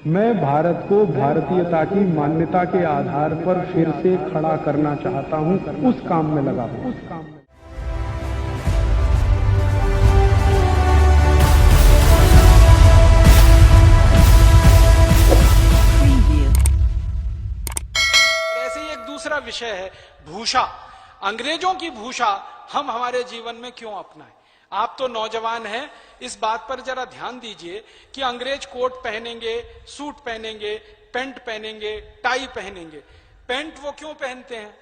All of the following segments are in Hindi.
मैं भारत को भारतीयता की मान्यता के आधार पर फिर से खड़ा करना चाहता हूं, उस काम में लगा हूं। ऐसे ही एक दूसरा विषय है भूषा। अंग्रेजों की भूषा हम हमारे जीवन में क्यों अपनाएं? आप तो नौजवान हैं, इस बात पर जरा ध्यान दीजिए कि अंग्रेज कोट पहनेंगे, सूट पहनेंगे, पैंट पहनेंगे, टाई पहनेंगे। पैंट वो क्यों पहनते हैं?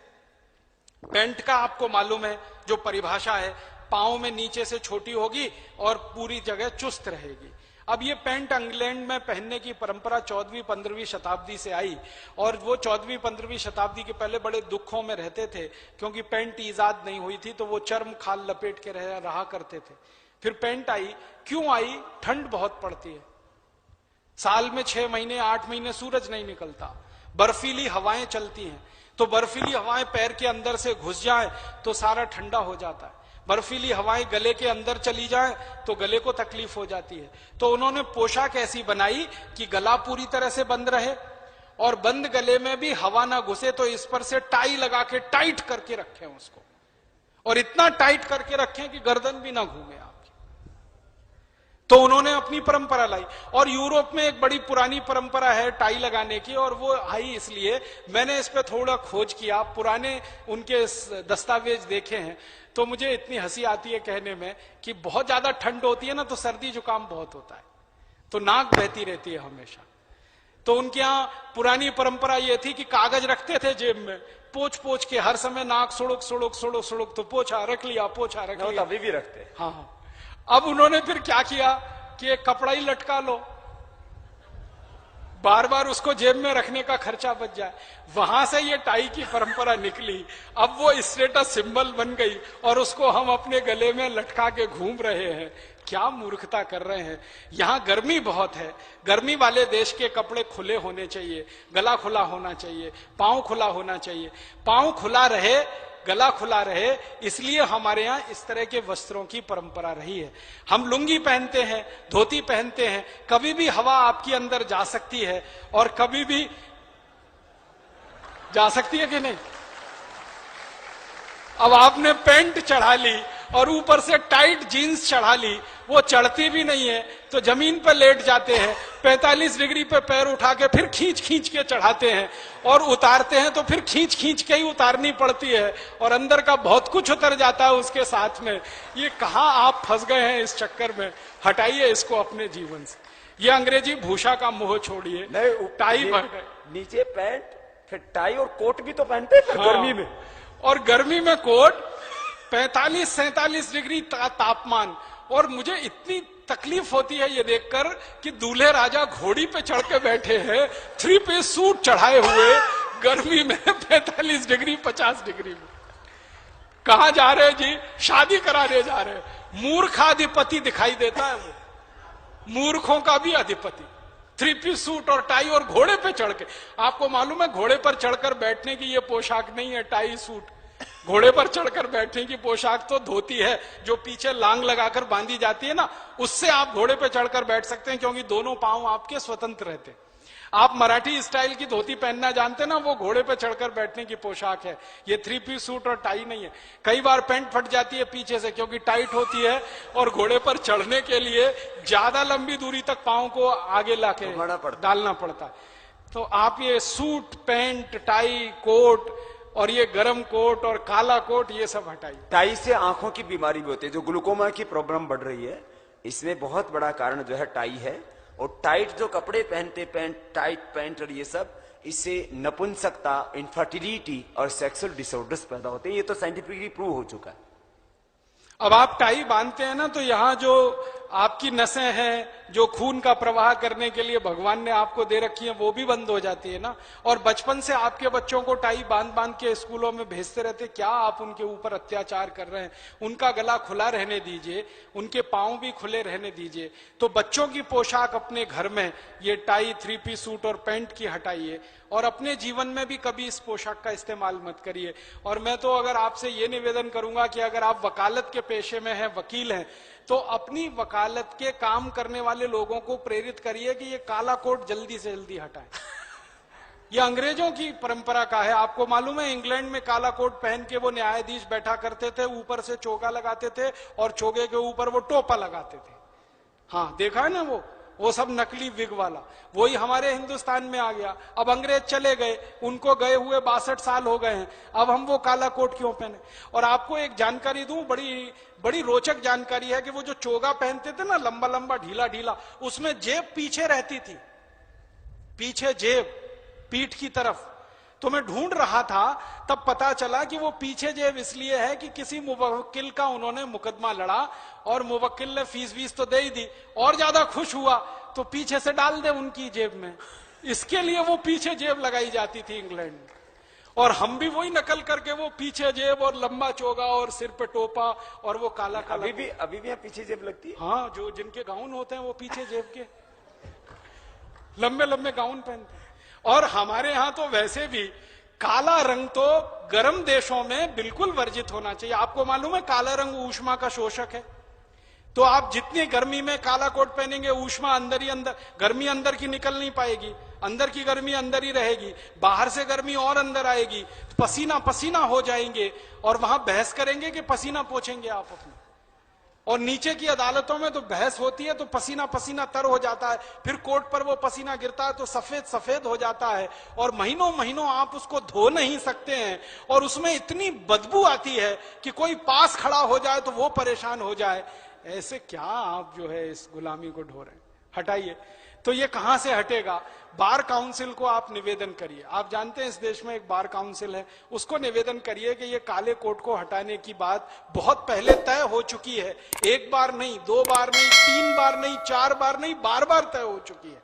पैंट का आपको मालूम है जो परिभाषा है, पांव में नीचे से छोटी होगी और पूरी जगह चुस्त रहेगी। अब ये पैंट इंग्लैंड में पहनने की परंपरा 14वीं-15वीं शताब्दी से आई और वो 14वीं-15वीं शताब्दी के पहले बड़े दुखों में रहते थे क्योंकि पैंट ईजाद नहीं हुई थी, तो वो चर्म खाल लपेट के रहा करते थे। फिर पैंट आई। क्यों आई? ठंड बहुत पड़ती है, साल में 6 महीने 8 महीने सूरज नहीं निकलता, बर्फीली हवाएं चलती हैं, तो बर्फीली हवाएं पैर के अंदर से घुस जाएं तो सारा ठंडा हो जाता है। बर्फीली हवाएं गले के अंदर चली जाएं तो गले को तकलीफ हो जाती है। तो उन्होंने पोशाक ऐसी बनाई कि गला पूरी तरह से बंद रहे और बंद गले में भी हवा ना घुसे, तो इस पर से टाई लगा के टाइट करके रखें उसको, और इतना टाइट करके रखें कि गर्दन भी ना घूमे आपकी। तो उन्होंने अपनी परंपरा लाई। और यूरोप में एक बड़ी पुरानी परंपरा है टाई लगाने की, और वो आई इसलिए मैंने इस पे थोड़ा खोज किया, पुराने उनके दस्तावेज देखे हैं, तो मुझे इतनी हंसी आती है कहने में कि बहुत ज्यादा ठंड होती है ना तो सर्दी जुकाम बहुत होता है, तो नाक बहती रहती है हमेशा। तो उनके यहां पुरानी परंपरा ये थी कि कागज रखते थे जेब में, पोंछ पोंछ के हर समय नाक सुड़ुक सुड़ुक सुड़ुक सुड़ुक, तो पोछा रख लिया, पोछा रख लिया। अभी भी रखते। हाँ। अब उन्होंने फिर क्या किया कि एक कपड़ा ही लटका लो, बार बार उसको जेब में रखने का खर्चा बच जाए। वहां से ये टाई की परंपरा निकली, अब वो स्टेटस सिंबल बन गई और उसको हम अपने गले में लटका के घूम रहे हैं। क्या मूर्खता कर रहे हैं। यहां गर्मी बहुत है, गर्मी वाले देश के कपड़े खुले होने चाहिए, गला खुला होना चाहिए, पांव खुला होना चाहिए। पांव खुला रहे, गला खुला रहे, इसलिए हमारे यहां इस तरह के वस्त्रों की परंपरा रही है। हम लुंगी पहनते हैं, धोती पहनते हैं, कभी भी हवा आपके अंदर जा सकती है और कभी भी जा सकती है कि नहीं। अब आपने पैंट चढ़ा ली और ऊपर से टाइट जीन्स चढ़ा ली, वो चढ़ती भी नहीं है तो जमीन पर लेट जाते हैं, 45 डिग्री पे पैर उठा के फिर खींच खींच के चढ़ाते हैं और उतारते हैं तो फिर खींच खींच के ही उतारनी पड़ती है और अंदर का बहुत कुछ उतर जाता है उसके साथ में। ये कहां आप फंस गए हैं इस चक्कर में। हटाइए इसको अपने जीवन से। ये अंग्रेजी भूषा का मोह छोड़िए। टाई नीचे पैंट, फिर टाई और कोट भी तो पहनते हैं। हाँ, गर्मी में, और गर्मी में कोट, 45-47 डिग्री तापमान। और मुझे इतनी तकलीफ होती है ये देखकर कि दूल्हे राजा घोड़ी पे चढ़ के बैठे हैं, 3 पीस सूट चढ़ाए हुए, गर्मी में 45 डिग्री 50 डिग्री में। कहां जा रहे हैं जी? शादी कराने जा रहे हैं। मूर्खाधिपति दिखाई देता है वो, मूर्खों का भी अधिपति। 3 पीस सूट और टाई और घोड़े पे चढ़ के। आपको मालूम है घोड़े पर चढ़कर बैठने की ये पोशाक नहीं है टाई सूट। घोड़े पर चढ़कर बैठने की पोशाक तो धोती है जो पीछे लांग लगाकर बांधी जाती है ना, उससे आप घोड़े पर चढ़कर बैठ सकते हैं क्योंकि दोनों पांव आपके स्वतंत्र रहते हैं। आप मराठी स्टाइल की धोती पहनना जानते ना, वो घोड़े पे चढ़कर बैठने की पोशाक है। ये 3 पीस सूट और टाई नहीं है। कई बार पैंट फट जाती है पीछे से क्योंकि टाइट होती है और घोड़े पर चढ़ने के लिए ज्यादा लंबी दूरी तक पांव को आगे लाके डालना पड़ता है। तो आप ये सूट, पैंट, टाई, कोट और ये गरम कोट और काला कोट ये सब हटाइए। टाई से आंखों की बीमारी भी होती है, जो ग्लूकोमा की प्रॉब्लम बढ़ रही है, इसमें बहुत बड़ा कारण जो है टाई है। और टाइट जो कपड़े पहनते, पैंट, टाइट पैंट और ये सब, इससे नपुंसकता, इनफर्टिलिटी और सेक्सुअल डिसऑर्डर्स पैदा होते हैं। ये तो साइंटिफिकली प्रूव हो चुका है। अब आप टाई बांधते हैं ना, तो यहां जो आपकी नसें हैं जो खून का प्रवाह करने के लिए भगवान ने आपको दे रखी है वो भी बंद हो जाती है ना। और बचपन से आपके बच्चों को टाई बांध बांध के स्कूलों में भेजते रहते, क्या आप उनके ऊपर अत्याचार कर रहे हैं? उनका गला खुला रहने दीजिए, उनके पांव भी खुले रहने दीजिए। तो बच्चों की पोशाक अपने घर में ये टाई, 3 पीस सूट और पैंट की हटाइए और अपने जीवन में भी कभी इस पोशाक का इस्तेमाल मत करिए। और मैं तो अगर आपसे ये निवेदन करूंगा कि अगर आप वकालत के पेशे में हैं, वकील हैं, तो अपनी वकालत के काम करने वाले लोगों को प्रेरित करिए कि ये काला कोट जल्दी से जल्दी हटाएं। ये अंग्रेजों की परंपरा का है। आपको मालूम है इंग्लैंड में काला कोट पहन के वो न्यायाधीश बैठा करते थे, ऊपर से चोगा लगाते थे और चोगे के ऊपर वो टोपा लगाते थे। हाँ देखा है ना, वो सब नकली विग वाला, वही हमारे हिंदुस्तान में आ गया। अब अंग्रेज चले गए, उनको गए हुए 62 साल हो गए हैं, अब हम वो काला कोट क्यों पहने। और आपको एक जानकारी दूं, बड़ी रोचक जानकारी है कि वो जो चोगा पहनते थे ना, लंबा लंबा ढीला ढीला, उसमें जेब पीछे रहती थी, पीछे जेब पीठ की तरफ। तो मैं ढूंढ रहा था, तब पता चला कि वो पीछे जेब इसलिए है कि किसी मुवक्किल का उन्होंने मुकदमा लड़ा और मुवक्किल ने फीस वीस तो दे ही दी, और ज्यादा खुश हुआ तो पीछे से डाल दे उनकी जेब में। इसके लिए वो पीछे जेब लगाई जाती थी इंग्लैंड में। और हम भी वही नकल करके वो पीछे जेब और लंबा चोगा और सिर पे टोपा और वो काला काला। अभी भी पीछे जेब लगती है। हाँ, जो जिनके गाउन होते हैं वो पीछे जेब के लंबे लंबे गाउन पहनते हैं। और हमारे यहां तो वैसे भी काला रंग तो गर्म देशों में बिल्कुल वर्जित होना चाहिए। आपको मालूम है काला रंग ऊष्मा का शोषक है, तो आप जितनी गर्मी में काला कोट पहनेंगे ऊष्मा अंदर ही अंदर, गर्मी अंदर की निकल नहीं पाएगी, अंदर की गर्मी अंदर ही रहेगी, बाहर से गर्मी और अंदर आएगी, पसीना पसीना हो जाएंगे और वहां बहस करेंगे कि पसीना पोंछेंगे आप अपना। और नीचे की अदालतों में तो बहस होती है तो पसीना पसीना तर हो जाता है, फिर कोर्ट पर वो पसीना गिरता है तो सफेद सफेद हो जाता है और महीनों महीनों आप उसको धो नहीं सकते हैं और उसमें इतनी बदबू आती है कि कोई पास खड़ा हो जाए तो वो परेशान हो जाए। ऐसे क्या आप जो है इस गुलामी को ढो रहे हैं, हटाइए। तो ये कहां से हटेगा? बार काउंसिल को आप निवेदन करिए। आप जानते हैं इस देश में एक बार काउंसिल है, उसको निवेदन करिए कि ये काले कोट को हटाने की बात बहुत पहले तय हो चुकी है। एक बार नहीं, 2 बार नहीं, 3 बार नहीं, 4 बार नहीं, बार बार तय हो चुकी है।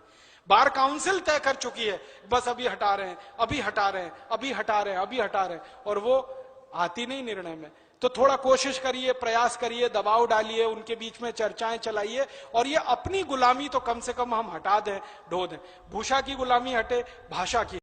बार काउंसिल तय कर चुकी है, बस अभी हटा रहे हैं, अभी हटा रहे हैं, अभी हटा रहे हैं, अभी हटा रहे हैं, और वो आती नहीं निर्णय में। तो थोड़ा कोशिश करिए, प्रयास करिए, दबाव डालिए, उनके बीच में चर्चाएं चलाइए और ये अपनी गुलामी तो कम से कम हम हटा दें, ढो दें। भूषा की गुलामी हटे, भाषा की